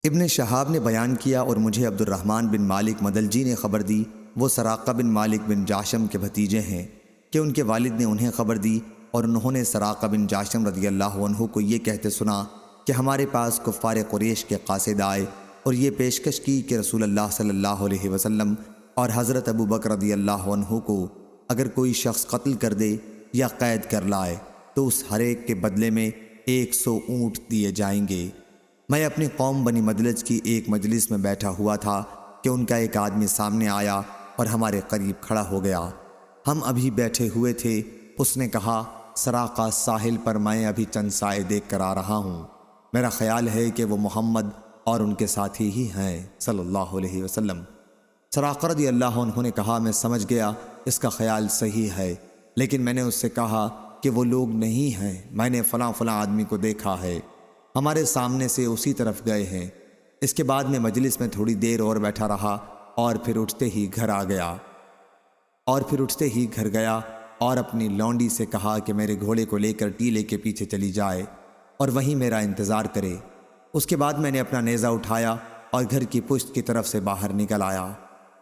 ابن شہاب نے بیان کیا اور مجھے عبد الرحمن بن مالک مدلجی نے خبر دی، وہ سراقہ بن مالک بن جاشم کے بھتیجے ہیں، کہ ان کے والد نے انہیں خبر دی اور انہوں نے سراقہ بن جاشم رضی اللہ عنہ کو یہ کہتے سنا کہ ہمارے پاس کفار قریش کے قاصد آئے اور یہ پیشکش کی کہ رسول اللہ صلی اللہ علیہ وسلم اور حضرت ابو بکر رضی اللہ عنہ کو اگر کوئی شخص قتل کر دے یا قید کر لائے تو اس ہر ایک کے بدلے میں 100 اونٹ دیے جائیں گے۔ میں اپنی قوم بنی مدلج کی ایک مجلس میں بیٹھا ہوا تھا کہ ان کا ایک آدمی سامنے آیا اور ہمارے قریب کھڑا ہو گیا۔ ہم ابھی بیٹھے ہوئے تھے، اس نے کہا، سراقہ ساحل پر میں ابھی چند سائے دیکھ کر آ رہا ہوں، میرا خیال ہے کہ وہ محمد اور ان کے ساتھی ہی ہیں صلی اللہ علیہ وسلم۔ سراقہ رضی اللہ عنہ نے کہا، میں سمجھ گیا اس کا خیال صحیح ہے، لیکن میں نے اس سے کہا کہ وہ لوگ نہیں ہیں، میں نے فلاں فلاں آدمی کو دیکھا ہے، ہمارے سامنے سے اسی طرف گئے ہیں۔ اس کے بعد میں مجلس میں تھوڑی دیر اور بیٹھا رہا اور پھر اٹھتے ہی گھر گیا اور اپنی لونڈی سے کہا کہ میرے گھوڑے کو لے کر ٹیلے کے پیچھے چلی جائے اور وہیں میرا انتظار کرے۔ اس کے بعد میں نے اپنا نیزہ اٹھایا اور گھر کی پشت کی طرف سے باہر نکل آیا۔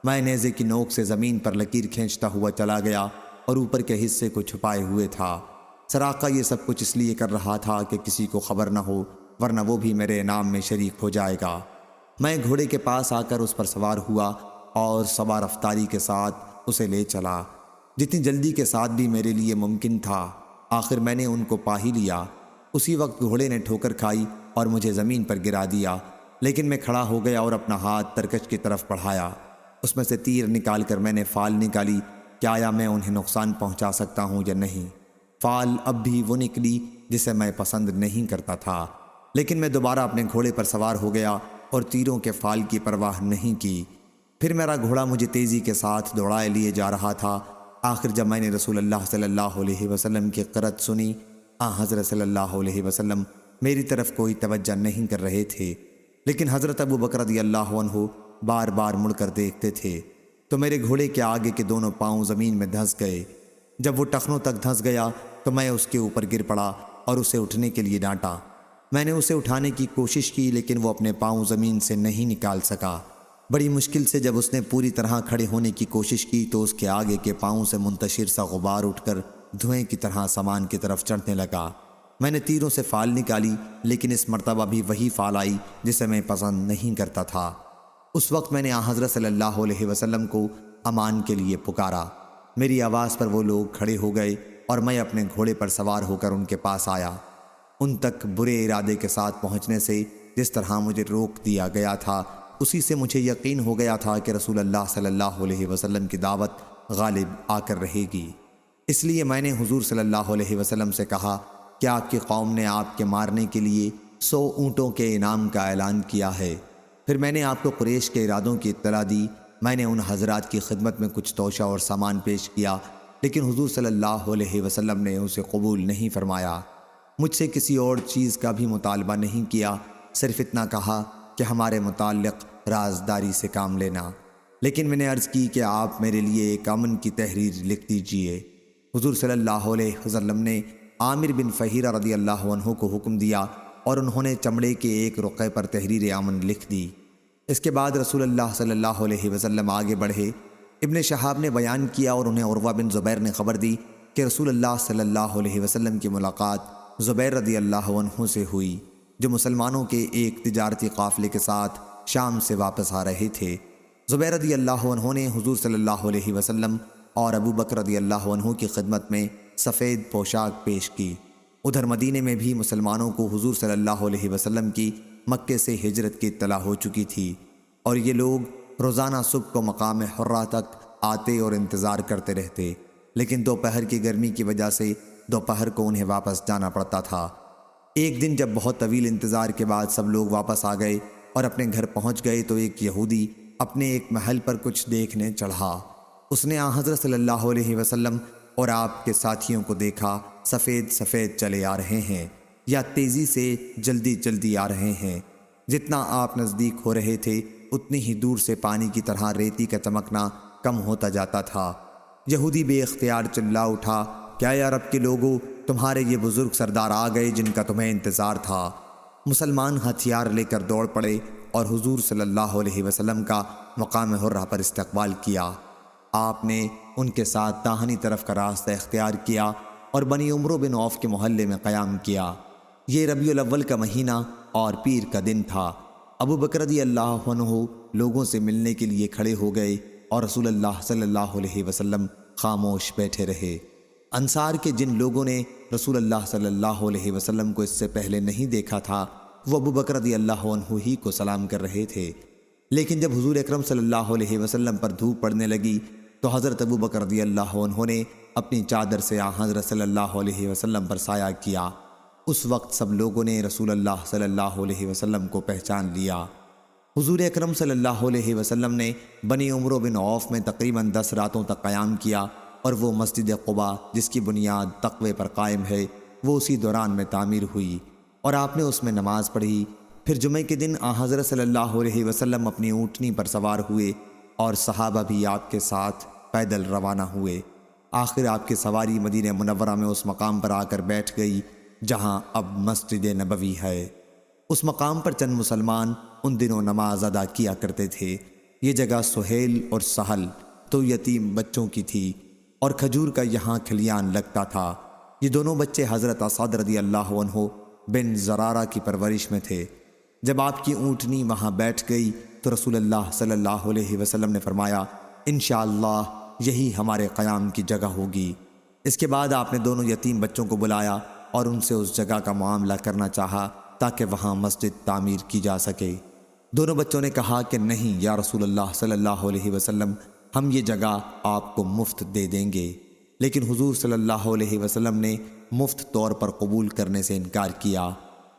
میں نیزے کی نوک سے زمین پر لکیر کھینچتا ہوا چلا گیا اور اوپر کے حصے کو چھپائے ہوئے تھا۔ سراقہ یہ سب کچھ اس لیے کر رہا تھا کہ کسی کو خبر نہ ہو، ورنہ وہ بھی میرے انعام میں شریک ہو جائے گا۔ میں گھوڑے کے پاس آ کر اس پر سوار ہوا اور سوا رفتاری کے ساتھ اسے لے چلا، جتنی جلدی کے ساتھ بھی میرے لیے ممکن تھا۔ آخر میں نے ان کو پا ہی لیا۔ اسی وقت گھوڑے نے ٹھوکر کھائی اور مجھے زمین پر گرا دیا، لیکن میں کھڑا ہو گیا اور اپنا ہاتھ ترکش کی طرف بڑھایا۔ اس میں سے تیر نکال کر میں نے فال نکالی کہ آیا میں انہیں نقصان پہنچا سکتا ہوں یا نہیں۔ فال اب بھی وہ نکلی جسے میں پسند نہیں کرتا تھا، لیکن میں دوبارہ اپنے گھوڑے پر سوار ہو گیا اور تیروں کے فال کی پرواہ نہیں کی۔ پھر میرا گھوڑا مجھے تیزی کے ساتھ دوڑائے لیے جا رہا تھا۔ آخر جب میں نے رسول اللہ صلی اللہ علیہ وسلم کی قرأت سنی، حضرت صلی اللہ علیہ وسلم میری طرف کوئی توجہ نہیں کر رہے تھے، لیکن حضرت ابو بکر رضی اللہ عنہ بار بار مڑ کر دیکھتے تھے، تو میرے گھوڑے کے آگے کے دونوں پاؤں زمین میں دھنس گئے۔ جب وہ ٹخنوں تک دھنس گیا تو میں اس کے اوپر گر پڑا اور اسے اٹھنے کے لیے ڈانٹا۔ میں نے اسے اٹھانے کی کوشش کی، لیکن وہ اپنے پاؤں زمین سے نہیں نکال سکا۔ بڑی مشکل سے جب اس نے پوری طرح کھڑے ہونے کی کوشش کی تو اس کے آگے کے پاؤں سے منتشر سا غبار اٹھ کر دھوئیں کی طرح سامان کی طرف چڑھنے لگا۔ میں نے تیروں سے فال نکالی، لیکن اس مرتبہ بھی وہی فال آئی جسے میں پسند نہیں کرتا تھا۔ اس وقت میں نے حضرت صلی اللہ علیہ وسلم کو امان کے لیے پکارا۔ میری آواز پر وہ لوگ کھڑے ہو گئے اور میں اپنے گھوڑے پر سوار ہو کر ان کے پاس آیا۔ ان تک برے ارادے کے ساتھ پہنچنے سے جس طرح مجھے روک دیا گیا تھا، اسی سے مجھے یقین ہو گیا تھا کہ رسول اللہ صلی اللہ علیہ وسلم کی دعوت غالب آ کر رہے گی۔ اس لیے میں نے حضور صلی اللہ علیہ وسلم سے کہا کہ آپ کی قوم نے آپ کے مارنے کے لیے 100 اونٹوں کے انعام کا اعلان کیا ہے۔ پھر میں نے آپ کو قریش کے ارادوں کی اطلاع دی۔ میں نے ان حضرات کی خدمت میں کچھ توشہ اور سامان پیش کیا، لیکن حضور صلی اللہ علیہ وسلم نے اسے قبول نہیں فرمایا۔ مجھ سے کسی اور چیز کا بھی مطالبہ نہیں کیا، صرف اتنا کہا کہ ہمارے متعلق رازداری سے کام لینا۔ لیکن میں نے عرض کی کہ آپ میرے لیے ایک امن کی تحریر لکھ دیجئے۔ حضور صلی اللہ علیہ وسلم نے عامر بن فہیرہ رضی اللہ عنہ کو حکم دیا اور انہوں نے چمڑے کے ایک رقعے پر تحریر امن لکھ دی۔ اس کے بعد رسول اللہ صلی اللہ علیہ وسلم آگے بڑھے۔ ابن شہاب نے بیان کیا اور انہیں عروہ بن زبیر نے خبر دی کہ رسول اللہ صلی اللہ علیہ وسلم کی ملاقات زبیر رضی اللہ عنہ سے ہوئی، جو مسلمانوں کے ایک تجارتی قافلے کے ساتھ شام سے واپس آ رہے تھے۔ زبیر رضی اللہ عنہ نے حضور صلی اللہ علیہ وسلم اور ابو بکر رضی اللہ عنہ کی خدمت میں سفید پوشاک پیش کی۔ ادھر مدینے میں بھی مسلمانوں کو حضور صلی اللہ علیہ وسلم کی مکے سے ہجرت کی اطلاع ہو چکی تھی، اور یہ لوگ روزانہ صبح کو مقام حرہ تک آتے اور انتظار کرتے رہتے، لیکن دوپہر کی گرمی کی وجہ سے دوپہر کو انہیں واپس جانا پڑتا تھا۔ ایک دن جب بہت طویل انتظار کے بعد سب لوگ واپس آ گئے اور اپنے گھر پہنچ گئے تو ایک یہودی اپنے ایک محل پر کچھ دیکھنے چڑھا۔ اس نے حضرت صلی اللہ علیہ وسلم اور آپ کے ساتھیوں کو دیکھا، سفید سفید چلے آ رہے ہیں یا تیزی سے جلدی جلدی آ رہے ہیں۔ جتنا آپ نزدیک ہو رہے تھے اتنی ہی دور سے پانی کی طرح ریتی کا چمکنا کم ہوتا جاتا تھا۔ یہودی بے اختیار چلا اٹھا، کیا یا عرب کے لوگوں، تمہارے یہ بزرگ سردار آ گئے جن کا تمہیں انتظار تھا۔ مسلمان ہتھیار لے کر دوڑ پڑے اور حضور صلی اللہ علیہ وسلم کا مقام حرہ پر استقبال کیا۔ آپ نے ان کے ساتھ داہنی طرف کا راستہ اختیار کیا اور بنی عمرو بن عوف کے محلے میں قیام کیا۔ یہ ربیع الاول کا مہینہ اور پیر کا دن تھا۔ ابو بکر رضی اللہ عنہ لوگوں سے ملنے کے لیے کھڑے ہو گئے اور رسول اللہ صلی اللہ علیہ وسلم خاموش بیٹھے رہے۔ انصار کے جن لوگوں نے رسول اللہ صلی اللہ علیہ وسلم کو اس سے پہلے نہیں دیکھا تھا، وہ ابو بکر رضی اللہ عنہ ہی کو سلام کر رہے تھے۔ لیکن جب حضور اکرم صلی اللہ علیہ وسلم پر دھوپ پڑنے لگی تو حضرت ابو بکر رضی اللہ عنہ نے اپنی چادر سے حضرت صلی اللہ علیہ وسلم پر سایہ کیا۔ اس وقت سب لوگوں نے رسول اللہ صلی اللہ علیہ وسلم کو پہچان لیا۔ حضور اکرم صلی اللہ علیہ وسلم نے بنی عمرو بن عوف میں تقریباً 10 راتوں تک قیام کیا، اور وہ مسجد قباء جس کی بنیاد تقوی پر قائم ہے وہ اسی دوران میں تعمیر ہوئی، اور آپ نے اس میں نماز پڑھی۔ پھر جمعہ کے دن حضرت صلی اللہ علیہ وسلم اپنی اونٹنی پر سوار ہوئے اور صحابہ بھی آپ کے ساتھ پیدل روانہ ہوئے۔ آخر آپ کی سواری مدینہ منورہ میں اس مقام پر آ کر بیٹھ گئی جہاں اب مسجد نبوی ہے۔ اس مقام پر چند مسلمان ان دنوں نماز ادا کیا کرتے تھے۔ یہ جگہ سہیل اور سہل تو یتیم بچوں کی تھی، اور کھجور کا یہاں کھلیان لگتا تھا۔ یہ دونوں بچے حضرت اسعد رضی اللہ عنہ بن زرارہ کی پرورش میں تھے۔ جب آپ کی اونٹنی وہاں بیٹھ گئی تو رسول اللہ صلی اللہ علیہ وسلم نے فرمایا، انشاءاللہ یہی ہمارے قیام کی جگہ ہوگی۔ اس کے بعد آپ نے دونوں یتیم بچوں کو بلایا اور ان سے اس جگہ کا معاملہ کرنا چاہا تاکہ وہاں مسجد تعمیر کی جا سکے۔ دونوں بچوں نے کہا کہ نہیں یا رسول اللہ صلی اللہ علیہ وسلم، ہم یہ جگہ آپ کو مفت دے دیں گے۔ لیکن حضور صلی اللہ علیہ وسلم نے مفت طور پر قبول کرنے سے انکار کیا،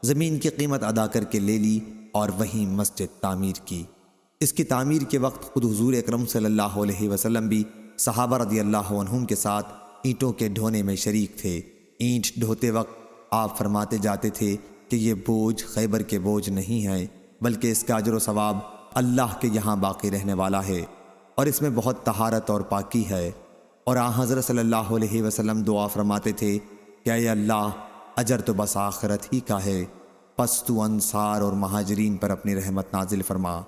زمین کی قیمت ادا کر کے لے لی اور وہیں مسجد تعمیر کی۔ اس کی تعمیر کے وقت خود حضور اکرم صلی اللہ علیہ وسلم بھی صحابہ رضی اللہ عنہم کے ساتھ اینٹوں کے ڈھونے میں شریک تھے۔ اینٹ ڈھوتے وقت آپ فرماتے جاتے تھے کہ یہ بوجھ خیبر کے بوجھ نہیں ہے، بلکہ اس کا اجر و ثواب اللہ کے یہاں باقی رہنے والا ہے، اور اس میں بہت طہارت اور پاکی ہے۔ اور حضرت صلی اللہ علیہ وسلم دعا فرماتے تھے کہ اے اللہ، اجر تو بس آخرت ہی کا ہے، پس تو انصار اور مہاجرین پر اپنی رحمت نازل فرما۔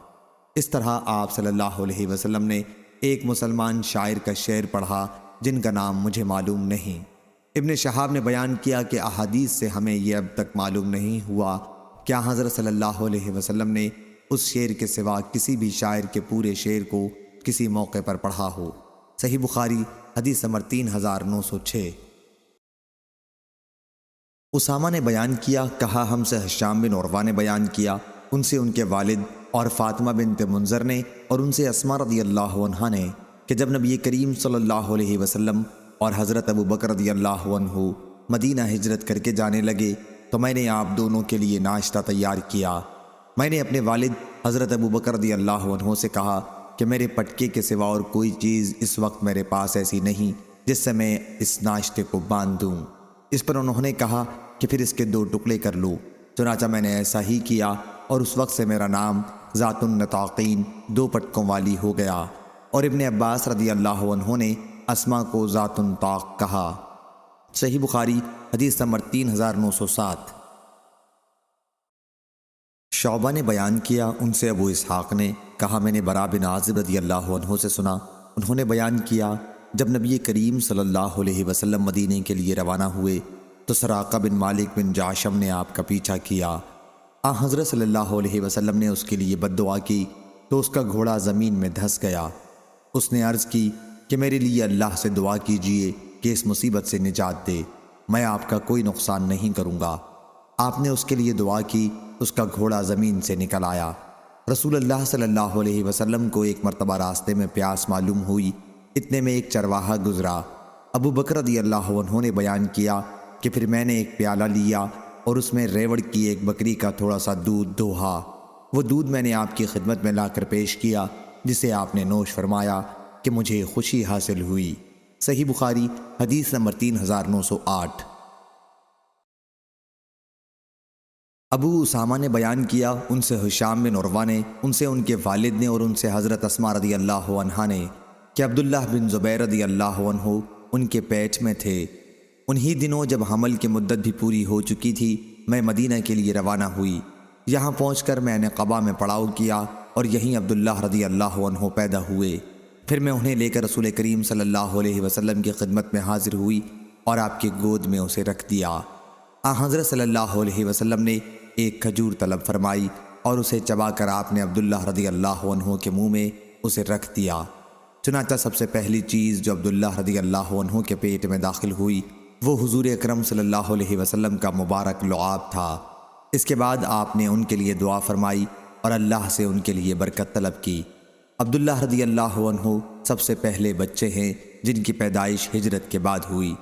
اس طرح آپ صلی اللہ علیہ وسلم نے ایک مسلمان شاعر کا شعر پڑھا جن کا نام مجھے معلوم نہیں۔ ابن شہاب نے بیان کیا کہ احادیث سے ہمیں یہ اب تک معلوم نہیں ہوا کیا حضرت صلی اللہ علیہ وسلم نے اس شعر کے سوا کسی بھی شاعر کے پورے شعر کو کسی موقع پر پڑھا ہو۔ صحیح بخاری حدیث نمبر 3906۔ اسامہ نے بیان کیا، کہا ہم سے ہشام بن عروہ نے بیان کیا، ان سے ان کے والد اور فاطمہ بنت منذر نے، اور ان سے اسماء رضی اللہ عنہا نے، کہ جب نبی کریم صلی اللہ علیہ وسلم اور حضرت ابو بکر رضی اللہ عنہ مدینہ ہجرت کر کے جانے لگے تو میں نے آپ دونوں کے لیے ناشتہ تیار کیا۔ میں نے اپنے والد حضرت ابو بکر رضی اللہ عنہ سے کہا کہ میرے پٹکے کے سوا اور کوئی چیز اس وقت میرے پاس ایسی نہیں جس سے میں اس ناشتے کو باندھ دوں۔ اس پر انہوں نے کہا کہ پھر اس کے 2 ٹکڑے کر لو۔ چنانچہ میں نے ایسا ہی کیا، اور اس وقت سے میرا نام ذات النطاقین 2 پٹکوں والی ہو گیا، اور ابن عباس رضی اللہ عنہ نے اسما کو ذات النطاق کہا۔ صحیح بخاری حدیث نمبر 3907۔ شعبہ نے بیان کیا، ان سے ابو اسحاق نے کہا میں نے برا بن عازب رضی اللہ عنہ سے سنا، انہوں نے بیان کیا جب نبی کریم صلی اللہ علیہ وسلم مدینے کے لیے روانہ ہوئے تو سراقہ بن مالک بن جاشم نے آپ کا پیچھا کیا۔ حضرت صلی اللہ علیہ وسلم نے اس کے لیے بد دعا کی تو اس کا گھوڑا زمین میں دھس گیا۔ اس نے عرض کی کہ میرے لیے اللہ سے دعا کیجئے کہ اس مصیبت سے نجات دے، میں آپ کا کوئی نقصان نہیں کروں گا۔ آپ نے اس کے لیے دعا کی، اس کا گھوڑا زمین سے نکل آیا۔ رسول اللہ صلی اللہ علیہ وسلم کو ایک مرتبہ راستے میں پیاس معلوم ہوئی، اتنے میں ایک چرواہا گزرا۔ ابو بکر رضی اللہ عنہ نے بیان کیا کہ پھر میں نے ایک پیالہ لیا اور اس میں ریوڑ کی ایک بکری کا تھوڑا سا دودھ دوہا۔ وہ دودھ میں نے آپ کی خدمت میں لا کر پیش کیا، جسے آپ نے نوش فرمایا کہ مجھے خوشی حاصل ہوئی۔ صحیح بخاری حدیث نمبر 3908۔ ابو اسامہ نے بیان کیا، ان سے ہشام بن عروہ نے، ان سے ان کے والد نے، اور ان سے حضرت اسماء رضی اللہ عنہا نے کہ عبداللہ بن زبیر رضی اللہ عنہ ان کے پیٹ میں تھے۔ انہی دنوں جب حمل کی مدت بھی پوری ہو چکی تھی، میں مدینہ کے لیے روانہ ہوئی۔ یہاں پہنچ کر میں نے قبا میں پڑاؤ کیا اور یہیں عبداللہ رضی اللہ عنہ پیدا ہوئے۔ پھر میں انہیں لے کر رسول کریم صلی اللہ علیہ وسلم کی خدمت میں حاضر ہوئی اور آپ کی گود میں اسے رکھ دیا۔ حضرت صلی اللہ علیہ وسلم نے ایک کھجور طلب فرمائی اور اسے چبا کر آپ نے عبداللہ رضی اللہ عنہ کے منہ میں اسے رکھ دیا۔ چنانچہ سب سے پہلی چیز جو عبداللہ رضی اللہ عنہ کے پیٹ میں داخل ہوئی وہ حضور اکرم صلی اللہ علیہ وسلم کا مبارک لعاب تھا۔ اس کے بعد آپ نے ان کے لیے دعا فرمائی اور اللہ سے ان کے لیے برکت طلب کی۔ عبداللہ رضی اللہ عنہ سب سے پہلے بچے ہیں جن کی پیدائش ہجرت کے بعد ہوئی۔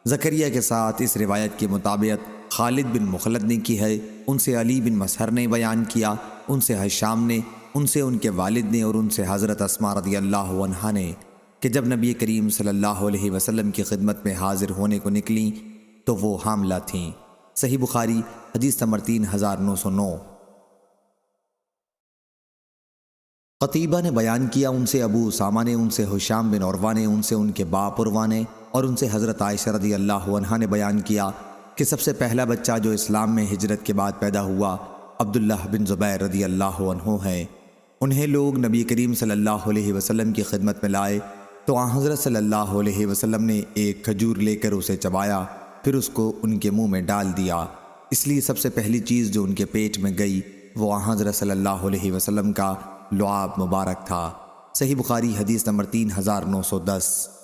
زکریا کے ساتھ اس روایت کے مطابق خالد بن مخلد نے کی ہے، ان سے علی بن مسہر نے بیان کیا، ان سے ہشام نے، ان سے ان کے والد نے اور ان سے حضرت اسماء رضی اللہ عنہا نے کہ جب نبی کریم صلی اللہ علیہ وسلم کی خدمت میں حاضر ہونے کو نکلیں تو وہ حاملہ تھیں۔ صحیح بخاری حدیث نمبر 3909۔ قتیبہ نے بیان کیا، ان سے ابو اسامہ نے، ان سے ہشام بن عروہ نے، ان سے ان کے باپ عروہ نے اور ان سے حضرت عائشہ رضی اللہ عنہا نے بیان کیا کہ سب سے پہلا بچہ جو اسلام میں ہجرت کے بعد پیدا ہوا عبداللہ بن زبیر رضی اللہ عنہ ہے۔ انہیں لوگ نبی کریم صلی اللہ علیہ وسلم کی خدمت میں لائے تو حضرت صلی اللہ علیہ وسلم نے ایک کھجور لے کر اسے چبایا، پھر اس کو ان کے منہ میں ڈال دیا۔ اس لیے سب سے پہلی چیز جو ان کے پیٹ میں گئی وہ حضرت صلی اللہ علیہ وسلم کا لعاب مبارک تھا۔ صحیح بخاری حدیث نمبر 3910۔